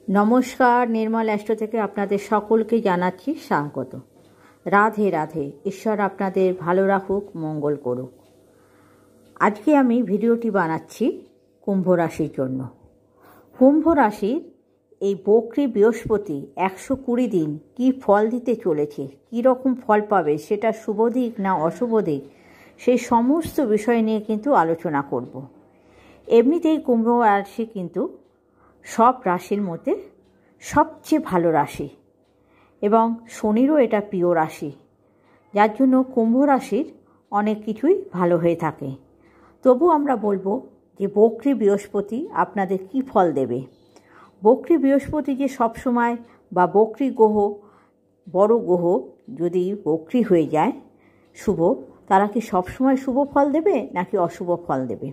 নমস্কার, নির্মল অ্যাস্ট্রো থেকে আপনাদের সকলকে জানাচ্ছি স্বাগত। রাধে রাধে। ঈশ্বর আপনাদের ভালো রাখুক, মঙ্গল করুক। আজকে আমি ভিডিওটি বানাচ্ছি কুম্ভ রাশির জন্য। কুম্ভ রাশির এই বক্রী বৃহস্পতি 120 দিন কি ফল দিতে চলেছে, কী রকম ফল পাবে, সেটা শুভ দিক না অশুভ দিক, সেই সমস্ত বিষয় নিয়ে কিন্তু আলোচনা করব। এমনিতেই কুম্ভ রাশি কিন্তু সব রাশির মধ্যে সবচেয়ে ভালো রাশি এবং শনিরও এটা প্রিয় রাশি, যার জন্য কুম্ভ রাশির অনেক কিছুই ভালো হয়ে থাকে। তবু আমরা বলবো যে বক্রী বৃহস্পতি আপনাদের কি ফল দেবে। বক্রী বৃহস্পতি যে সবসময় বা বক্রী গ্রহ, বড় গ্রহ যদি বক্রী হয়ে যায় শুভ, তারা কি সবসময় শুভ ফল দেবে নাকি অশুভ ফল দেবে,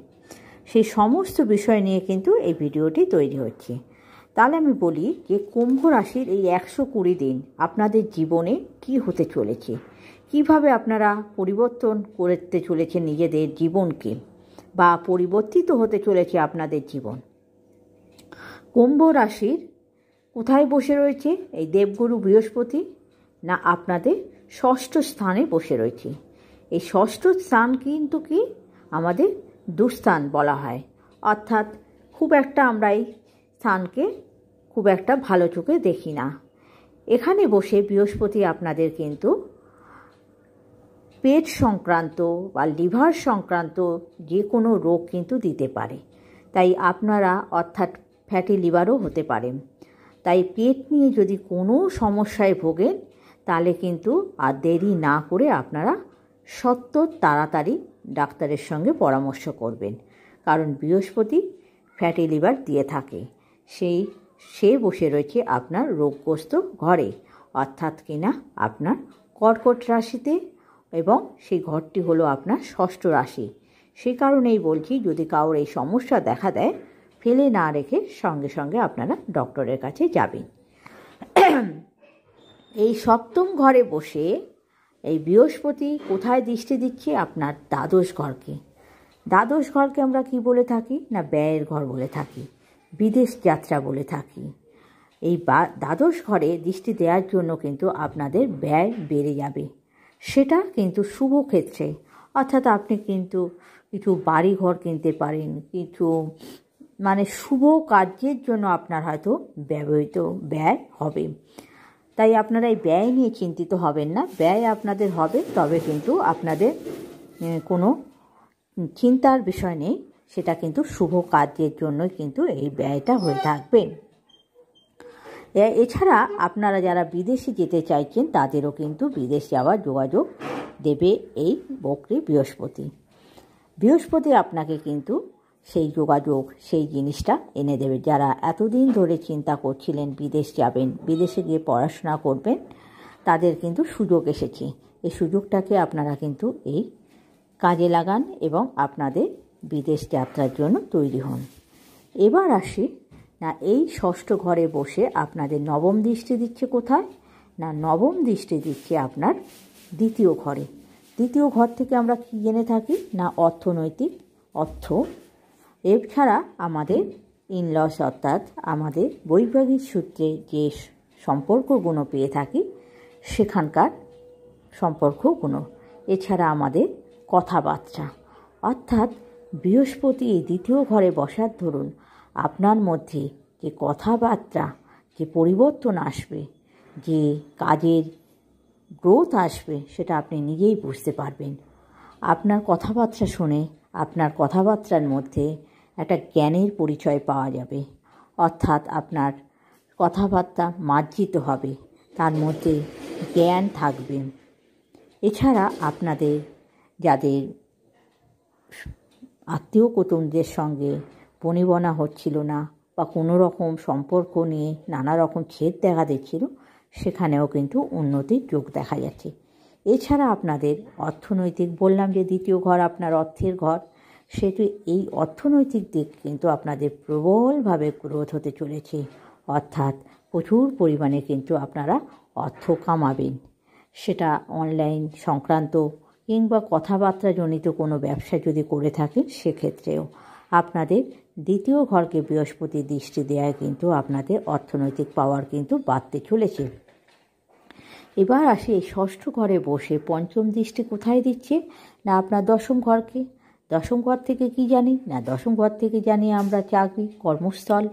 সেই সমস্ত বিষয় নিয়ে কিন্তু এই ভিডিওটি তৈরি হচ্ছে। তাহলে আমি বলি যে কুম্ভ রাশির এই 120 দিন আপনাদের জীবনে কি হতে চলেছে, কিভাবে আপনারা পরিবর্তন করতে চলেছে নিজেদের জীবনকে, বা পরিবর্তিত হতে চলেছে আপনাদের জীবন। কুম্ভ রাশির কোথায় বসে রয়েছে এই দেবগুরু বৃহস্পতি, না আপনাদের ষষ্ঠ স্থানে বসে রয়েছে। এই ষষ্ঠ স্থান কিন্তু কি আমাদের দুস্থান বলা হয়, অর্থাৎ খুব একটা আমরা এই স্থানকে খুব একটা ভালো চোখে দেখি না। এখানে বসে বৃহস্পতি আপনাদের কিন্তু পেট সংক্রান্ত বা লিভার সংক্রান্ত যে কোনো রোগ কিন্তু দিতে পারে। তাই আপনারা অর্থাৎ ফ্যাটি লিভারও হতে পারেন। তাই পেট নিয়ে যদি কোনো সমস্যায় ভোগেন তাহলে কিন্তু আর দেরি না করে আপনারা সত্বর তাড়াতাড়ি ডাক্তারের সঙ্গে পরামর্শ করবেন, কারণ বৃহস্পতি ফ্যাটি লিভার দিয়ে থাকে। সে বসে রয়েছে আপনার রোগগ্রস্ত ঘরে, অর্থাৎ কিনা আপনার কর্কট রাশিতে, এবং সেই ঘরটি হলো আপনার ষষ্ঠ রাশি। সেই কারণেই বলছি, যদি কারোর এই সমস্যা দেখা দেয় ফেলে না রেখে সঙ্গে সঙ্গে আপনারা ডক্টরের কাছে যাবেন। এই সপ্তম ঘরে বসে এই বৃহস্পতি কোথায় দৃষ্টি দিচ্ছে, আপনার দ্বাদশ ঘরকে। দ্বাদশ ঘরকে আমরা কি বলে থাকি, না ব্যয়ের ঘর বলে থাকি, বিদেশ যাত্রা বলে থাকি। এই দ্বাদশ ঘরে দৃষ্টি দেওয়ার জন্য কিন্তু আপনাদের ব্যয় বেড়ে যাবে, সেটা কিন্তু শুভ ক্ষেত্রে। অর্থাৎ আপনি কিন্তু কিছু বাড়ি ঘর কিনতে পারেন, কিছু শুভ কার্যের জন্য আপনার হয়তো ব্যয় হবে। তাই আপনারা এই ব্যয় নিয়ে চিন্তিত হবেন না, ব্যয় আপনাদের হবে, তবে কিন্তু আপনাদের কোনো চিন্তার বিষয় নেই, সেটা কিন্তু শুভ কাজের জন্যই কিন্তু এই ব্যয়টা হয়ে থাকবে। এছাড়া আপনারা যারা বিদেশে যেতে চাইছেন তাদেরও কিন্তু বিদেশ যাওয়ার যোগাযোগ দেবে এই বক্রী বৃহস্পতি। বৃহস্পতি আপনাকে কিন্তু সেই যোগাযোগ, সেই জিনিসটা এনে দেবে। যারা এতদিন ধরে চিন্তা করছিলেন বিদেশ যাবেন, বিদেশে গিয়ে পড়াশোনা করবেন, তাদের কিন্তু সুযোগ এসেছে। এই সুযোগটাকে আপনারা কিন্তু এই কাজে লাগান এবং আপনাদের বিদেশ যাত্রার জন্য তৈরি হন। এবার আসি, না এই ষষ্ঠ ঘরে বসে আপনাদের নবম দৃষ্টি দিচ্ছে কোথায়, না নবম দৃষ্টি দিচ্ছে আপনার দ্বিতীয় ঘরে। দ্বিতীয় ঘর থেকে আমরা কী জেনে থাকি, না অর্থনৈতিক অর্থ। এছাড়া আমাদের ইনলস, অর্থাৎ আমাদের বৈবাহিক সূত্রে যে সম্পর্কগুলো পেয়ে থাকি সেখানকার সম্পর্কগুলো। এছাড়া আমাদের কথাবার্তা, অর্থাৎ বৃহস্পতি এই দ্বিতীয় ঘরে বসার ধরুন আপনার মধ্যে যে কথাবার্তা, যে পরিবর্তন আসবে, যে কাজের গ্রোথ আসবে, সেটা আপনি নিজেই বুঝতে পারবেন। আপনার কথাবার্তা শুনে আপনার কথাবার্তার মধ্যে একটা জ্ঞানের পরিচয় পাওয়া যাবে, অর্থাৎ আপনার কথাবার্তা মার্জিত হবে, তার মধ্যে জ্ঞান থাকবে। এছাড়া আপনাদের যাদের আত্মীয় কুটুম্বদের সঙ্গে বনিবনা হচ্ছিল না, বা কোনো রকম সম্পর্ক নিয়ে নানা রকম ছেদ দেখা দিচ্ছিল, সেখানেও কিন্তু উন্নতির যোগ দেখা যাচ্ছে। এছাড়া আপনাদের অর্থনৈতিক, বললাম যে দ্বিতীয় ঘর আপনার অর্থের ঘর, সেটি এই অর্থনৈতিক দিক কিন্তু আপনাদের প্রবলভাবে গ্রোথ হতে চলেছে, অর্থাৎ প্রচুর পরিমাণে কিন্তু আপনারা অর্থ কামাবেন। সেটা অনলাইন সংক্রান্ত কিংবা কথাবার্তা জনিত কোনো ব্যবসা যদি করে থাকেন সেক্ষেত্রেও আপনাদের দ্বিতীয় ঘরকে বৃহস্পতি দৃষ্টি দেওয়ায় কিন্তু আপনাদের অর্থনৈতিক পাওয়ার কিন্তু বাড়তে চলেছে। এবার আসি এই ষষ্ঠ ঘরে বসে পঞ্চম দৃষ্টি কোথায় দিচ্ছে না আপনার দশম ঘরকে। দশম ঘর থেকে কি জানি না, দশম ঘর থেকে জানি আমরা চাকরি কর্মস্থল,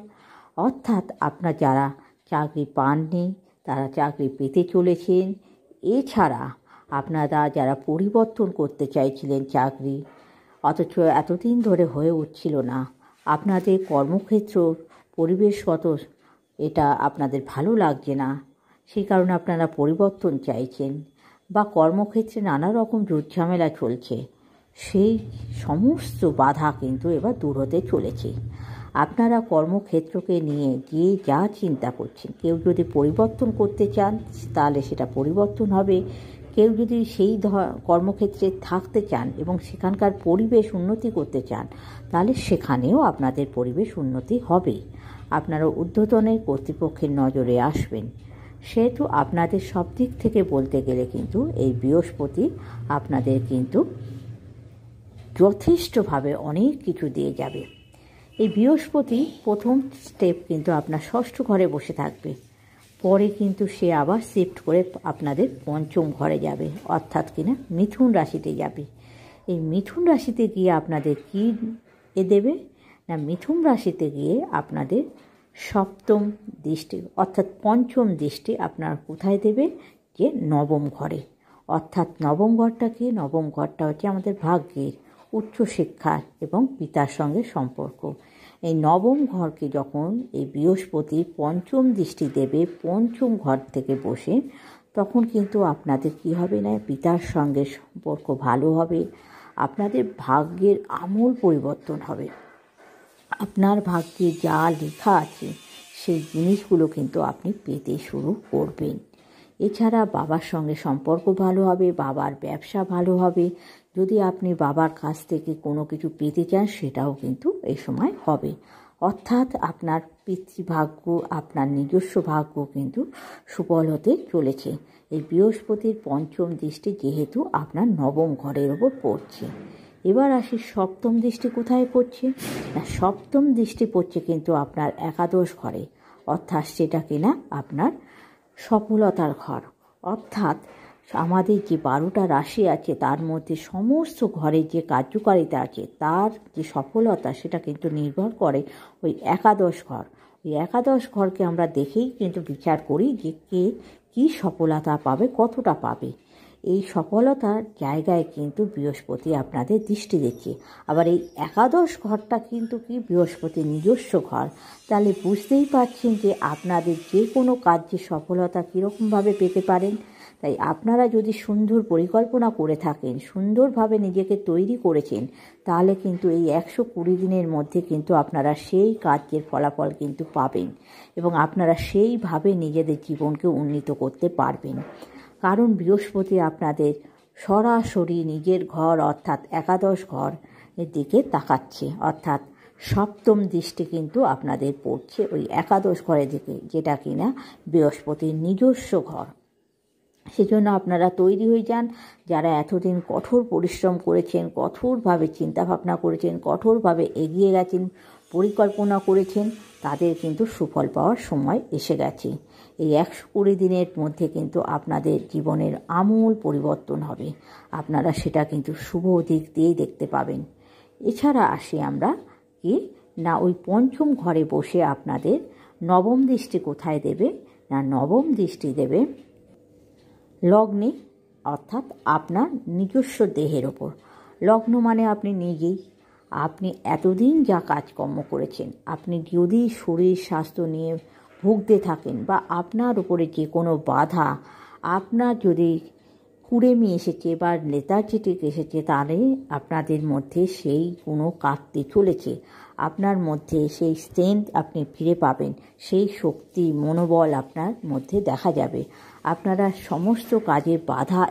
অর্থাৎ আপনার যারা চাকরি পাননি তারা চাকরি পেতে চলেছেন। এছাড়া আপনারা যারা পরিবর্তন করতে চাইছিলেন চাকরি, অথচ এতদিন ধরে হয়ে উঠছিল না, আপনাদের কর্মক্ষেত্র পরিবেশগত এটা আপনাদের ভালো লাগছে না, সেই কারণে আপনারা পরিবর্তন চাইছেন, বা কর্মক্ষেত্রে নানা রকম ঝামেলা চলছে, সেই সমস্ত বাধা কিন্তু এবার দূর হতে চলেছে। আপনারা কর্মক্ষেত্রকে নিয়ে যে যা চিন্তা করছেন, কেউ যদি পরিবর্তন করতে চান তাহলে সেটা পরিবর্তন হবে, কেউ যদি সেই কর্মক্ষেত্রে থাকতে চান এবং সেখানকার পরিবেশ উন্নতি করতে চান তাহলে সেখানেও আপনাদের পরিবেশ উন্নতি হবে। আপনারা ঊর্ধ্বতনের কর্তৃপক্ষের নজরে আসবেন। সেহেতু আপনাদের সব দিক থেকে বলতে গেলে কিন্তু এই বৃহস্পতি আপনাদের কিন্তু যথেষ্টভাবে অনেক কিছু দিয়ে যাবে। এই বৃহস্পতি প্রথম স্টেপ কিন্তু আপনার ষষ্ঠ ঘরে বসে থাকবে, পরে কিন্তু সে আবার শিফট করে আপনাদের পঞ্চম ঘরে যাবে, অর্থাৎ কিনা মিথুন রাশিতে যাবে। এই মিথুন রাশিতে গিয়ে আপনাদের কী দেবে না, মিথুন রাশিতে গিয়ে আপনাদের সপ্তম দৃষ্টি অর্থাৎ পঞ্চম দৃষ্টি আপনার কোথায় দেবে, যে নবম ঘরে। অর্থাৎ নবম ঘরটা কি, নবম ঘরটা হচ্ছে আমাদের ভাগ্যের, উচ্চশিক্ষার এবং পিতার সঙ্গে সম্পর্ক। এই নবম ঘরকে যখন এই বৃহস্পতি পঞ্চম দৃষ্টি দেবে পঞ্চম ঘর থেকে বসে, তখন কিন্তু আপনাদের কি হবে না, পিতার সঙ্গে সম্পর্ক ভালো হবে, আপনাদের ভাগ্যের আমূল পরিবর্তন হবে। আপনার ভাগ্যে যা লেখা আছে সেই জিনিসগুলো কিন্তু আপনি পেতে শুরু করবেন। এছাড়া বাবার সঙ্গে সম্পর্ক ভালো হবে, বাবার ব্যবসা ভালো হবে, যদি আপনি বাবার কাছ থেকে কোনো কিছু পেতে চান সেটাও কিন্তু এই সময় হবে। অর্থাৎ আপনার পিতৃভাগ্য, আপনার নিজস্ব ভাগ্য কিন্তু সুফল হতে চলেছে। এই বৃহস্পতির পঞ্চম দৃষ্টি যেহেতু আপনার নবম ঘরের ওপর পড়ছে। এবার আসি সপ্তম দৃষ্টি কোথায় পড়ছে না, সপ্তম দৃষ্টি পড়ছে কিন্তু আপনার একাদশ ঘরে, অর্থাৎ সেটা কিনা আপনার সফলতার ঘর। অর্থাৎ আমাদের যে 12টা রাশি আছে তার মধ্যে সমস্ত ঘরের যে কার্যকারিতা আছে তার যে সফলতা সেটা কিন্তু নির্ভর করে ওই একাদশ ঘর। ওই একাদশ ঘরকে আমরা দেখেই কিন্তু বিচার করি যে কে কী সফলতা পাবে, কতটা পাবে। এই সফলতার জায়গায় কিন্তু বৃহস্পতি আপনাদের দৃষ্টি দিচ্ছে। আবার এই একাদশ ঘরটা কিন্তু কি বৃহস্পতির নিজস্ব ঘর, তাহলে বুঝতেই পারছেন যে আপনাদের যে কোনো কাজে সফলতা কীরকমভাবে পেতে পারেন। তাই আপনারা যদি সুন্দর পরিকল্পনা করে থাকেন, সুন্দরভাবে নিজেকে তৈরি করেছেন, তাহলে কিন্তু এই 120 দিনের মধ্যে কিন্তু আপনারা সেই কাজের ফলাফল কিন্তু পাবেন এবং আপনারা সেইভাবে নিজেদের জীবনকে উন্নীত করতে পারবেন। কারণ বৃহস্পতি আপনাদের সরাসরি নিজের ঘর অর্থাৎ একাদশ ঘর এর দিকে তাকাচ্ছে, অর্থাৎ সপ্তম দৃষ্টি কিন্তু আপনাদের পড়ছে ওই একাদশ ঘরের দিকে, যেটা কিনা বৃহস্পতির নিজস্ব ঘর। সেজন্য আপনারা তৈরি হয়ে যান। যারা এতদিন কঠোর পরিশ্রম করেছেন, কঠোরভাবে চিন্তাভাবনা করেছেন, কঠোরভাবে এগিয়ে গেছেন, পরিকল্পনা করেছেন, তাদের কিন্তু সুফল পাওয়ার সময় এসে গেছে। এই 120 দিনের মধ্যে কিন্তু আপনাদের জীবনের আমূল পরিবর্তন হবে, আপনারা সেটা কিন্তু শুভ দিক দিয়েই দেখতে পাবেন। এছাড়া আসি আমরা কি না, ওই পঞ্চম ঘরে বসে আপনাদের নবম দৃষ্টি কোথায় দেবে না, নবম দৃষ্টি দেবে লগ্নে, অর্থাৎ আপনার নিজস্ব দেহের ওপর। লগ্ন মানে আপনি নিজেই, আপনি এতদিন যা কাজকর্ম করেছেন, আপনি যদি শরীর স্বাস্থ্য নিয়ে ভুগতে থাকেন বা আপনার উপরে যে কোনো বাধা আপনার যদি কুড়েমি এসেছে বা লেথার্জিটিক এসেছে, তাহলে আপনাদের মধ্যে সেই কোনো কাটতে চলেছে। আপনার মধ্যে সেই স্ট্রেংথ আপনি ফিরে পাবেন, সেই শক্তি মনোবল আপনার মধ্যে দেখা যাবে। আপনারা সমস্ত কাজে বাধা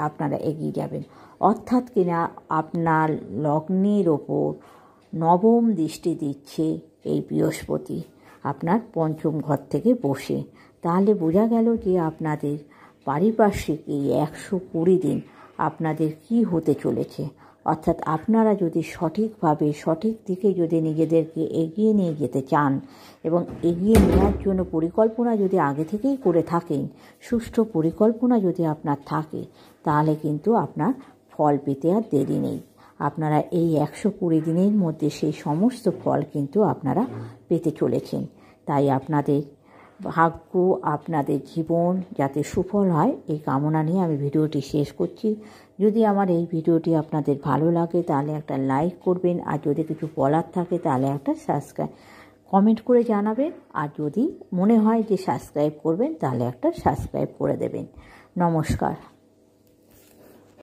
আপনারা এগিয়ে যাবেন। অর্থাৎ কিনা আপনার লগ্নের ওপর নবম দৃষ্টি দিচ্ছে এই বৃহস্পতি আপনার পঞ্চম ঘর থেকে বসে। তাহলে বোঝা গেল যে আপনাদের পারিপার্শ্বিক এই 120 দিন আপনাদের কি হতে চলেছে। অর্থাৎ আপনারা যদি সঠিকভাবে সঠিক দিকে যদি নিজেদেরকে এগিয়ে নিয়ে যেতে চান এবং এগিয়ে নেওয়ার জন্য পরিকল্পনা যদি আগে থেকেই করে থাকেন, সুষ্ঠু পরিকল্পনা যদি আপনার থাকে, তাহলে কিন্তু আপনার ফল পেতে আর দেরি নেই। আপনারা এই 120 দিনের মধ্যে সেই সমস্ত ফল কিন্তু আপনারা পেতে চলেছেন। তাই আপনাদের ভাগ্য, আপনাদের জীবন যাতে সুফল হয় এই কামনা নিয়ে আমি ভিডিওটি শেষ করছি। যদি আমার এই ভিডিওটি আপনাদের ভালো লাগে তাহলে একটা লাইক করবেন, আর যদি কিছু বলার থাকে তাহলে একটা সাবস্ক্রাইব কমেন্ট করে জানাবেন, আর যদি মনে হয় যে সাবস্ক্রাইব করবেন তাহলে একটা সাবস্ক্রাইব করে দেবেন। নমস্কার।